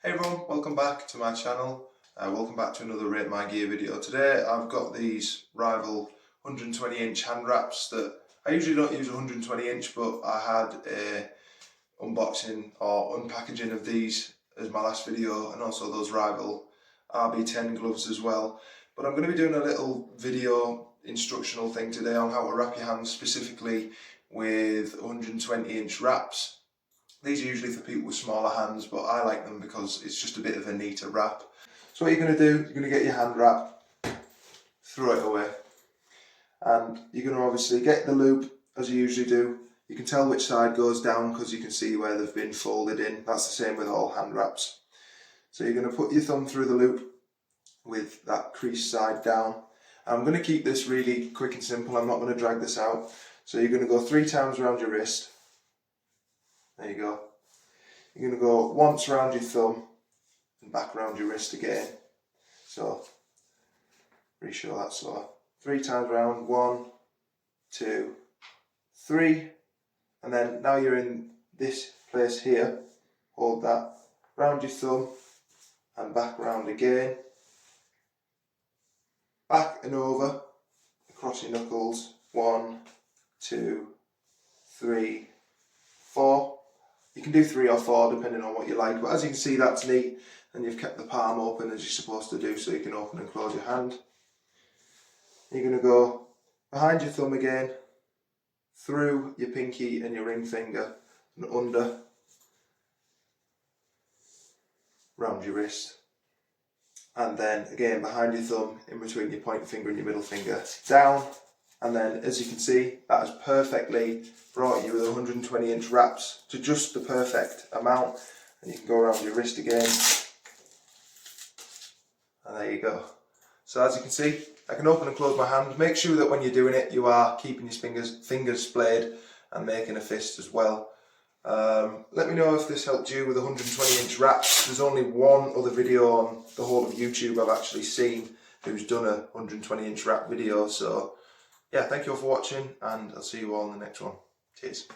Hey everyone, welcome back to my channel. Welcome back to another Rate My Gear video. Today I've got these Rival 120 inch hand wraps that I usually don't use 120 inch, but I had a unboxing or unpackaging of these as my last video, and also those Rival RB10 gloves as well. But I'm going to be doing a little video instructional thing today on how to wrap your hands specifically with 120 inch wraps. These are usually for people with smaller hands, but I like them because it's just a bit of a neater wrap. So what you're going to do, you're going to get your hand wrap, throw it away, and you're going to obviously get the loop as you usually do. You can tell which side goes down because you can see where they've been folded in. That's the same with all hand wraps. So you're going to put your thumb through the loop with that crease side down. I'm going to keep this really quick and simple. I'm not going to drag this out. So you're going to go 3 times around your wrist. There you go. You're going to go once around your thumb and back around your wrist again. So, reshow that. So, 3 times around, 1, 2, 3, and then now you're in this place here. Hold that round your thumb and back round again. Back and over across your knuckles. 1, 2, 3, 4. You can do 3 or 4 depending on what you like, but as you can see, that's neat, and you've kept the palm open as you're supposed to do, so you can open and close your hand. You're going to go behind your thumb again, through your pinky and your ring finger, and under, round your wrist, and then again behind your thumb, in between your pointer finger and your middle finger, down. And then, as you can see, that has perfectly brought you with 120 inch wraps to just the perfect amount. And you can go around your wrist again. And there you go. So as you can see, I can open and close my hand. Make sure that when you're doing it, you are keeping your fingers splayed and making a fist as well. Let me know if this helped you with 120 inch wraps. There's only one other video on the whole of YouTube I've actually seen who's done a 120 inch wrap video. So yeah, thank you all for watching, and I'll see you all in the next one. Cheers.